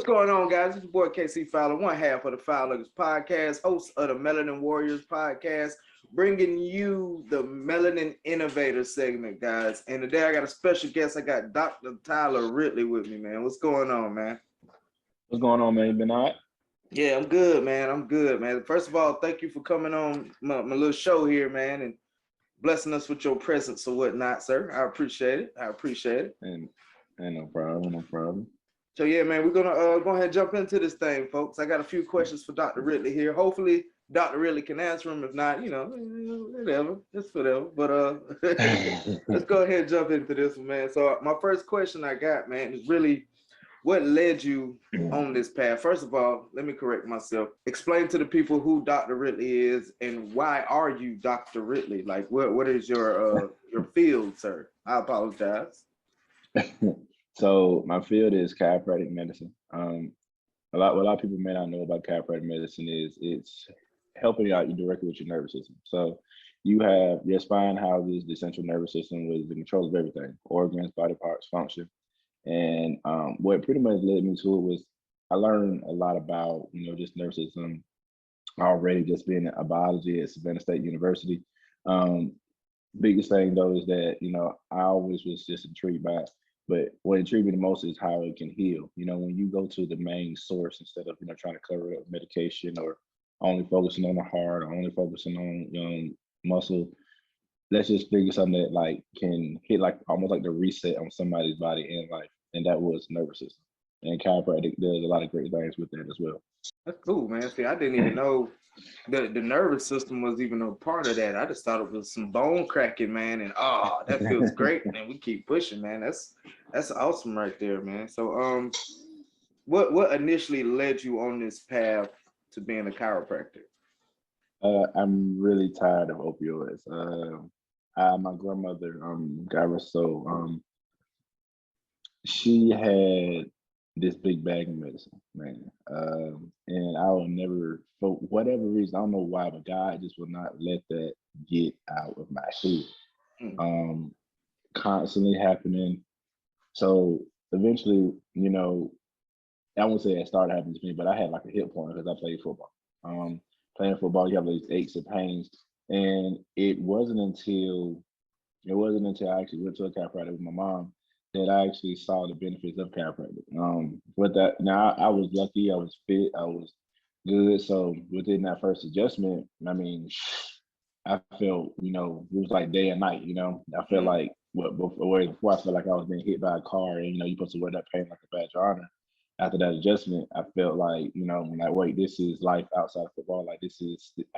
going on, guys? It's your boy KC Fowler, one half of the Fowlers podcast, host of the Melanin Warriorz podcast, bringing you the Melanin Innovators segment, guys. And today I got a special guest. I got Dr. Tyler Ridley with me, man. What's going on, man? What's going on, man? You been all right? Yeah, I'm good, man. I'm good, man. First of all, thank you for coming on my little show here, man, and blessing us with your presence or whatnot, sir. I appreciate it. I appreciate it. And no problem, no problem. So yeah, man, we're gonna go ahead and jump into this thing, folks. I got a few questions for Dr. Ridley here. Hopefully, Dr. Ridley can answer them. If not, whatever, it's whatever. But let's go ahead and jump into this one, man. So my first question I got, man, is really what led you on this path. First of all, let me correct myself. Explain to the people who Dr. Ridley is and why are you Dr. Ridley? Like, what is your field, sir? I apologize. So my field is chiropractic medicine. What a lot of people may not know about chiropractic medicine is it's helping out you directly with your nervous system. So you have your spine houses the central nervous system with the control of everything, organs, body parts, function. And what pretty much led me to it was I learned a lot about, just nervous system already, just being a biology at Savannah State University. Biggest thing though is that, I always was just intrigued by it. But what intrigued me the most is how it can heal. When you go to the main source instead of, trying to cover it up with medication or only focusing on the heart or only focusing on muscle, let's just figure something that like can hit like almost like the reset on somebody's body and life. And that was nervous system. And chiropractic does a lot of great things with that as well. That's cool, man. See, I didn't even know the nervous system was even a part of that. I just thought it was some bone cracking, man. And that feels great. And we keep pushing, man. That's awesome right there, man. So what initially led you on this path to being a chiropractor? I'm really tired of opioids. My grandmother, God rest her soul, she had this big bag of medicine, man. And I will never, for whatever reason, I don't know why, but God just will not let that get out of my head. Constantly happening. So eventually, I won't say it started happening to me, but I had like a hip point because I played football. Playing football, you have these aches and pains. And it wasn't until I actually went to a chiropractor with my mom that I actually saw the benefits of chiropractic. With that, now I was lucky, I was fit, I was good. So within that first adjustment, I mean, I felt, it was like day and night, I felt like before I felt like I was being hit by a car and, you're supposed to wear that pain like a badge of honor. After that adjustment, I felt like, wait, this is life outside of football. Like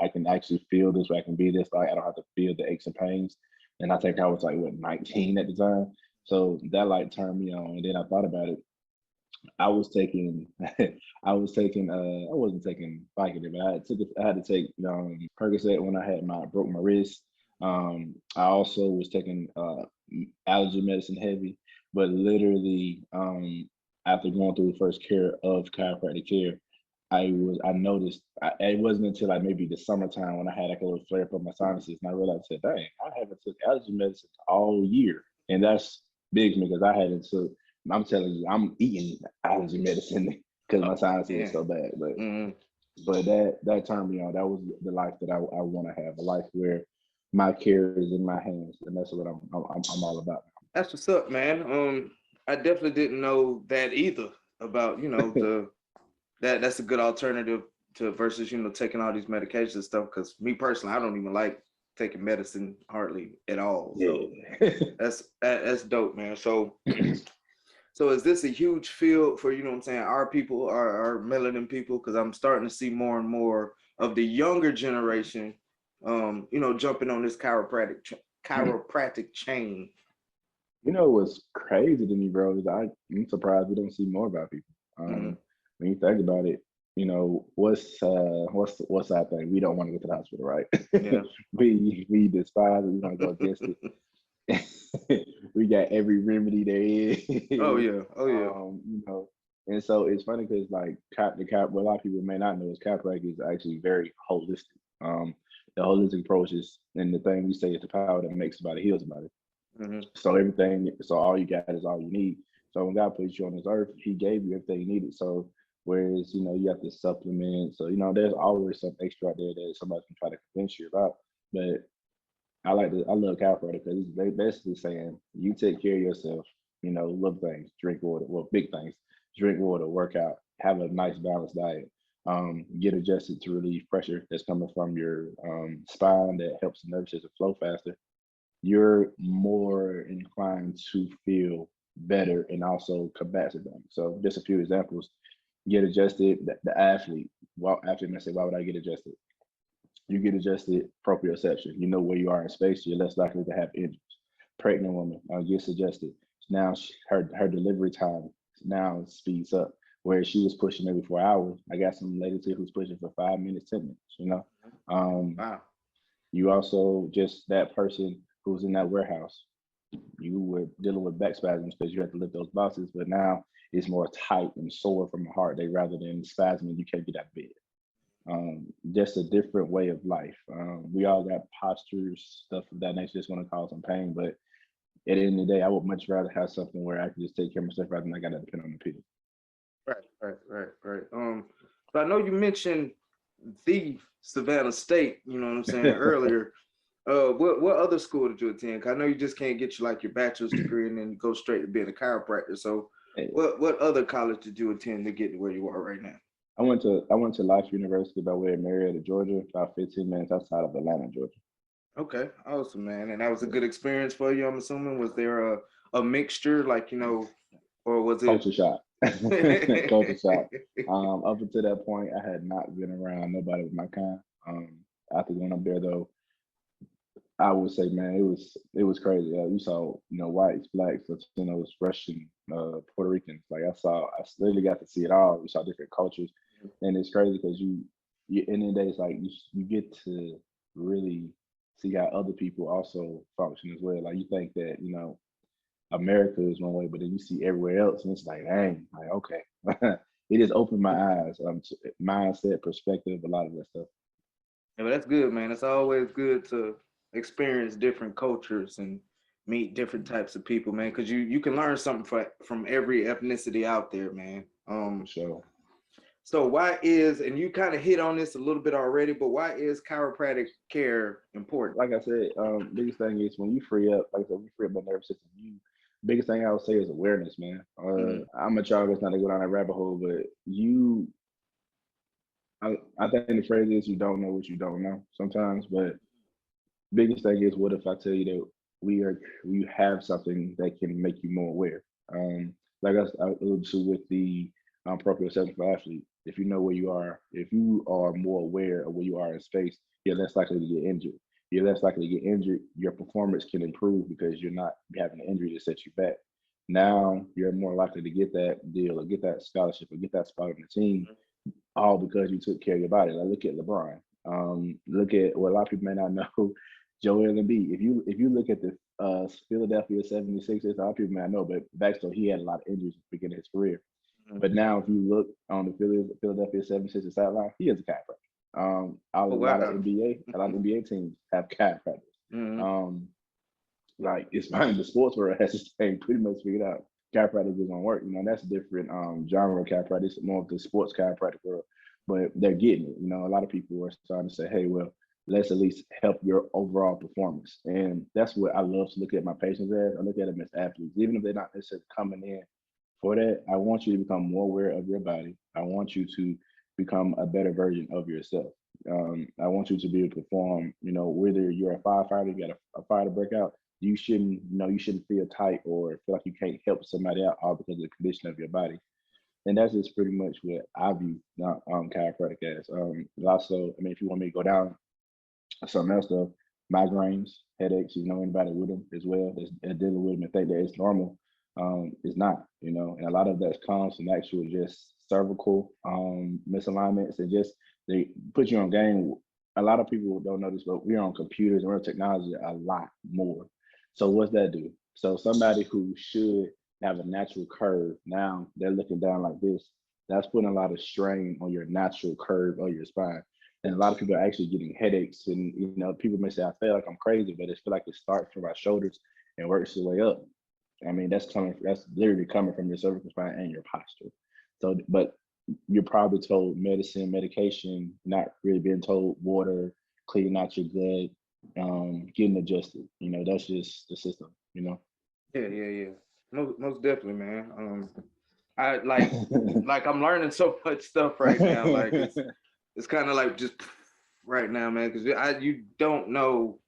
I can actually feel this, where I can be this, like I don't have to feel the aches and pains. And I think I was like, 19 at the time. So that like turned me on. And then I thought about it. I wasn't taking Vicodin, but I had to take Percocet when I broke my wrist. I also was taking allergy medicine heavy, but literally after going through the first care of chiropractic care, I noticed it wasn't until like maybe the summertime when I had like a little flare up on my sinuses, and I realized that dang, I haven't took allergy medicine all year, and that's big to me because I hadn't took. I'm telling you, I'm eating allergy medicine because my sinuses are so bad. But that turned me on. That was the life that I want to have, a life where my care is in my hands, and that's what I'm all about. That's what's up, man. I definitely didn't know that either about that's a good alternative to versus taking all these medications and stuff. Because me personally, I don't even like taking medicine hardly at all. So that's dope, man. So is this a huge field for our people, our melanin people? Because I'm starting to see more and more of the younger generation, jumping on this chiropractic chain. What's crazy to me, bro, is I'm surprised we don't see more about people. When you think about it, what's our thing? We don't want to go to the hospital, right? Yeah. we despise it. We want to go against it. We got every remedy there is. Oh yeah. And so it's funny because like what a lot of people may not know is chiropractic is actually very holistic. The holistic approach is, and the thing we say is the power that makes somebody heals somebody. So all you got is all you need. So when God put you on this earth, he gave you everything you needed. So Whereas, you have to supplement. So, there's always some extra out there that somebody can try to convince you about. But I love chiropractic because they basically saying you take care of yourself, little things, drink water, well, big things, drink water, work out, have a nice balanced diet, get adjusted to relieve pressure that's coming from your spine that helps the nervous system flow faster. You're more inclined to feel better and also combat things. So just a few examples. Get adjusted, the athlete, well, after I say, why would I get adjusted? You get adjusted proprioception. You know where you are in space. You're less likely to have injuries. Pregnant woman gets adjusted. Now her delivery time now speeds up. Where she was pushing maybe 4 hours, I got some ladies here who's pushing for 5 minutes, 10 minutes. Wow. You also just that person who's in that warehouse. You were dealing with back spasms because you had to lift those boxes, but now it's more tight and sore from the heart day rather than spasming. You can't get out of bed. Just a different way of life. We all got postures, stuff of that nature that's going to cause some pain. But at the end of the day, I would much rather have something where I can just take care of myself rather than I got to depend on the pill. Right. So I know you mentioned the Savannah State, you know what I'm saying, earlier. What other school did you attend? 'Cause I know you just can't get you like your bachelor's degree and then go straight to being a chiropractor. So Hey, what other college did you attend to get to where you are right now? I went to Life University by way of Marietta, Georgia, about 15 minutes outside of Atlanta, Georgia. Okay, awesome, man. And that was a Yeah. good experience for you, I'm assuming. Was there a mixture, like, or was it? Culture shock. Culture shock. Up until that point, I had not been around nobody with my kind. After going up there though, I would say, man, it was crazy. You saw, whites, blacks, Latinos, Russian, Puerto Ricans. Like I literally got to see it all. You saw different cultures, and it's crazy because you in the day, it's like you get to really see how other people also function as well. Like you think that America is one way, but then you see everywhere else, and it's like, dang, like okay, it just opened my eyes, to mindset, perspective, a lot of that stuff. Yeah, but that's good, man. It's always good to experience different cultures and meet different types of people, man, because you can learn something from every ethnicity out there, man. For sure. So why is, and you kind of hit on this a little bit already, but why is chiropractic care important? Like I said, biggest thing is when you free up, like I said, when you free up the nervous system, biggest thing I would say is awareness, man. Mhm. I'm a child not to go down that rabbit hole, but I think the phrase is you don't know what you don't know sometimes, but biggest thing is what if I tell you that we have something that can make you more aware. Like I alluded to with the proprioception for athlete, if you know where you are, if you are more aware of where you are in space, you're less likely to get injured. You're less likely to get injured. Your performance can improve because you're not having an injury to set you back. Now you're more likely to get that deal or get that scholarship or get that spot on the team, all because you took care of your body. Like look at LeBron. Look at what a lot of people may not know, Joel Embiid. If you look at the Philadelphia 76ers, a lot of people may not know, but backstory, he had a lot of injuries at the beginning of his career. Mhm. But now, if you look on the Philadelphia 76ers sideline, he is a chiropractor. A Oh lot of wow. NBA teams have chiropractors. Mhm. Um, like it's funny, the sports world has this thing pretty much figured out. Chiropractic is gonna work. That's a different genre of chiropractic. It's more of the sports chiropractic world, but they're getting it. A lot of people are starting to say, "Hey, well, let's at least help your overall performance." And that's what I love to look at my patients as. I look at them as athletes, even if they're not necessarily coming in for that. I want you to become more aware of your body. I want you to become a better version of yourself. I want you to be able to perform. Whether you're a firefighter, you got a fire to break out, you shouldn't feel tight or feel like you can't help somebody out all because of the condition of your body. And that's just pretty much what I view chiropractic as. Also, I mean, if you want me to go down something else though, migraines, headaches, anybody with them as well that's dealing with them and think that it's normal, it's not, and a lot of that comes from actual just cervical misalignments and just they put you on game. A lot of people don't know this, but we're on computers and we're on technology a lot more. So what's that do? So somebody who should have a natural curve, now they're looking down like this. That's putting a lot of strain on your natural curve of your spine. And a lot of people are actually getting headaches. And people may say, I feel like I'm crazy, but it feel like it starts from my shoulders and works its way up. I mean, that's literally coming from your cervical spine and your posture. So, but you're probably told medicine, medication, not really being told water, cleaning out your gut, getting adjusted. You know, that's just the system, you know. Yeah. Most definitely, man. I like I'm learning so much stuff right now. Like it's kind of like just right now, man, because you don't know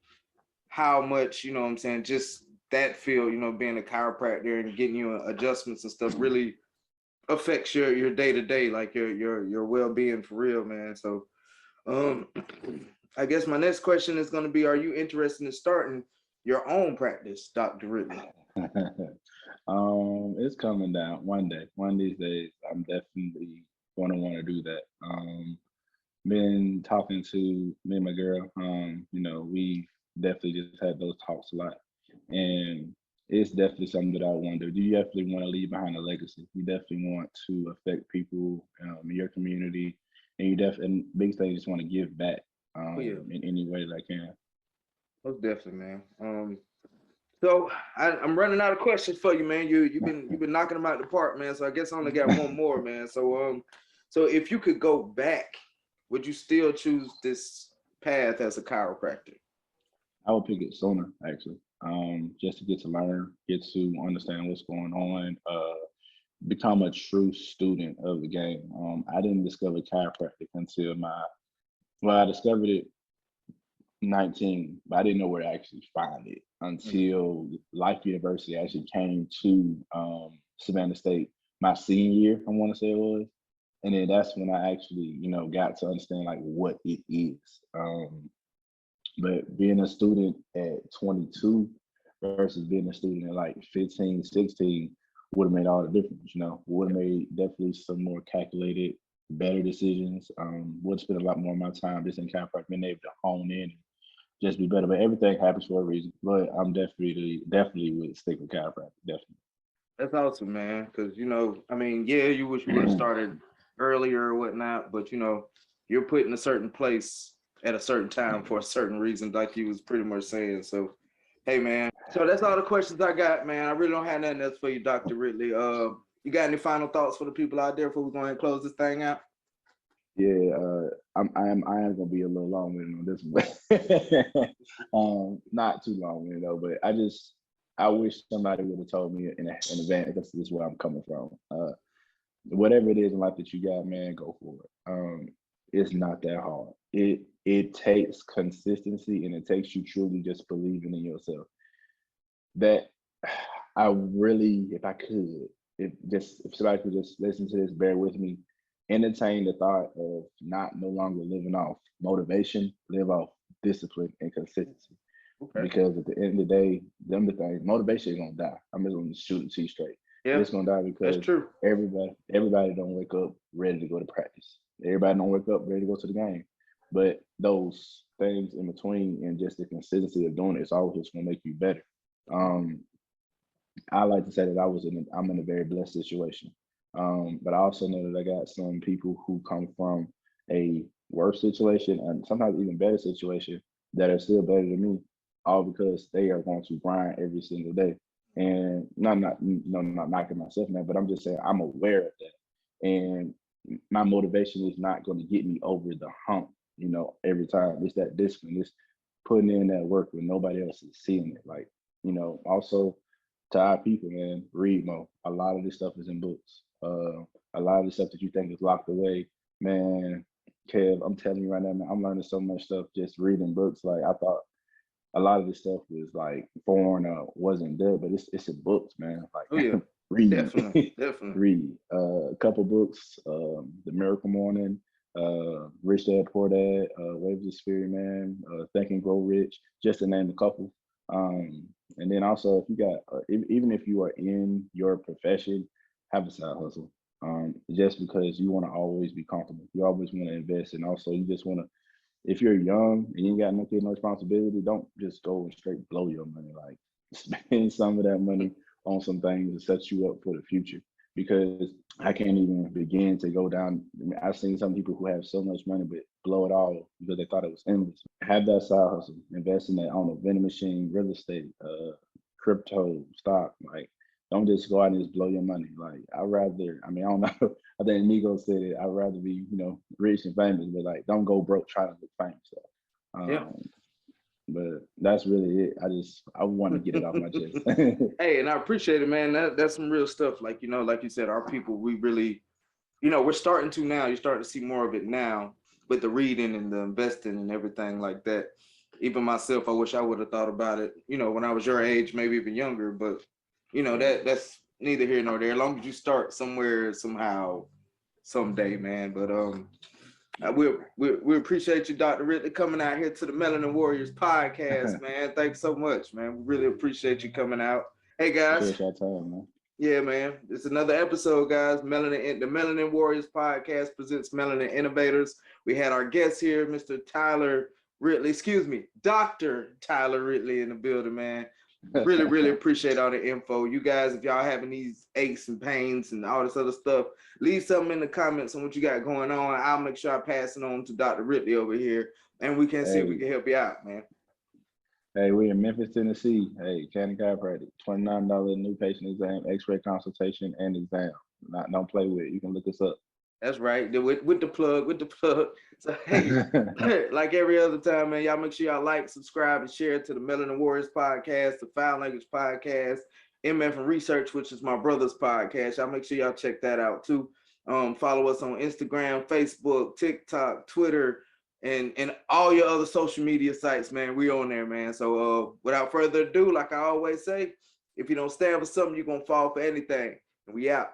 how much, you know what I'm saying, just that field, you know, being a chiropractor and getting you adjustments and stuff really affects your day to day, like your well being for real, man. So, um, I guess my next question is going to be: are you interested in starting your own practice, Dr. Ridley? It's coming down one day. One of these days, I'm definitely gonna want to do that. Been talking to me and my girl. You know, we definitely just had those talks a lot, and it's definitely something that I want to do. You definitely want to leave behind a legacy. You definitely want to affect people in your community, and you definitely, and biggest thing, you just want to give back Oh yeah, in any way that I can. most definitely, man. So I'm running out of questions for you, man. You've been knocking them out the park, man. So I guess I only got one more, man. So if you could go back, would you still choose this path as a chiropractor? I would pick it sooner, actually, just to get to learn, get to understand what's going on, become a true student of the game. I didn't discover chiropractic until I discovered it 19, but I didn't know where to actually find it until Life University actually came to Savannah State my senior year, I want to say it was. And then that's when I actually, you know, got to understand like what it is. But being a student at 22 versus being a student at like 15, 16 would have made all the difference, you know, would have made definitely some more calculated, better decisions. Would have spent a lot more of my time just in chiropractic, being able to hone in and just be better. But everything happens for a reason. But I'm definitely would stick with chiropractic, definitely. That's awesome, man. Because you know, I mean, yeah, you wish you would have started earlier or whatnot, but you know, you're put in a certain place at a certain time for a certain reason, like you was pretty much saying. So, hey, man. So that's all the questions I got, man. I really don't have nothing else for you, Dr. Ridley. You got any final thoughts for the people out there before we go ahead and close this thing out? Yeah, I am gonna be a little long winded on this one, but not too long winded though. But I wish somebody would have told me in advance. This is where I'm coming from. Whatever it is in life that you got, man, go for it. It's not that hard. It takes consistency, and it takes you truly just believing in yourself. That I really, if I could, if somebody could just listen to this, bear with me, entertain the thought of not no longer living off motivation, live off discipline and consistency. Okay. Because at the end of the day, them the things, motivation is gonna die. I'm just gonna shoot it to you straight. Yeah, It's gonna die that's because true. everybody don't wake up ready to go to practice. Everybody don't wake up ready to go to the game. But those things in between and just the consistency of doing it's always just gonna make you better. Um, I like to say that I'm in a very blessed situation. But I also know that I got some people who come from a worse situation and sometimes even better situation that are still better than me, all because they are going to grind every single day. And not knocking myself in that, but I'm just saying I'm aware of that. And my motivation is not going to get me over the hump, you know, every time. It's that discipline, it's putting in that work when nobody else is seeing it. Like, you know, also to our people, man, read more. A lot of this stuff is in books. A lot of the stuff that you think is locked away, man. Kev, I'm telling you right now, man, I'm learning so much stuff just reading books. Like I thought a lot of this stuff was like foreign or wasn't there, but it's in books, man. Oh Like yeah, read, definitely. read. A couple books, The Miracle Morning, Rich Dad Poor Dad, Waves of Spirit, man, Think and Grow Rich, just to name a couple. And then also, if you got, even if you are in your profession, have a side hustle. Just because you want to always be comfortable, you always want to invest, and also you just want to. If you're young and you ain't got no kid, no responsibility, don't just go and straight blow your money. Like spend some of that money on some things to set you up for the future. Because I can't even begin to go down. I mean, I've seen some people who have so much money but blow it all because they thought it was endless. Have that side hustle, invest in that on a vending machine, real estate, crypto, stock. Like don't just go out and just blow your money. Like I'd rather, I mean, I don't know. I think Nico said it. I'd rather be, rich and famous, but like don't go broke trying to look famous. So, Yeah. but that's really it. I want to get it off my chest. Hey, and I appreciate it, man. That's some real stuff. Like, like you said, our people, we really, we're starting to now. You're starting to see more of it now with the reading and the investing and everything like that. Even myself, I wish I would have thought about it, when I was your age, maybe even younger. But, that's neither here nor there. As long as you start somewhere, somehow, someday, man. But we appreciate you, Dr. Ridley, coming out here to the Melanin Warriorz podcast, man. Thanks so much, man. We really appreciate you coming out. Hey, guys. Appreciate your time, man. Yeah, man. It's another episode, guys. The Melanin Warriorz podcast presents Melanin Innovators. We had our guest here, Mr. Dr. Tyler Ridley in the building, man. Really, really appreciate all the info. You guys, if y'all having these aches and pains and all this other stuff, leave something in the comments on what you got going on. I'll make sure I pass it on to Dr. Ridley over here, and we can see if we can help you out, man. Hey, we're in Memphis, Tennessee. Hey, County Chiropractic, $29 new patient exam, X-ray consultation, and exam. Don't play with it. You can look us up. That's right. With the plug. So hey, like every other time, man, y'all make sure y'all like, subscribe, and share to the Melanin Warriorz podcast, the Foul Language podcast, MF and Research, which is my brother's podcast. Y'all make sure y'all check that out too. Follow us on Instagram, Facebook, TikTok, Twitter, and all your other social media sites, man. We on there, man. So without further ado, like I always say, if you don't stand for something, you're gonna fall for anything. And we out.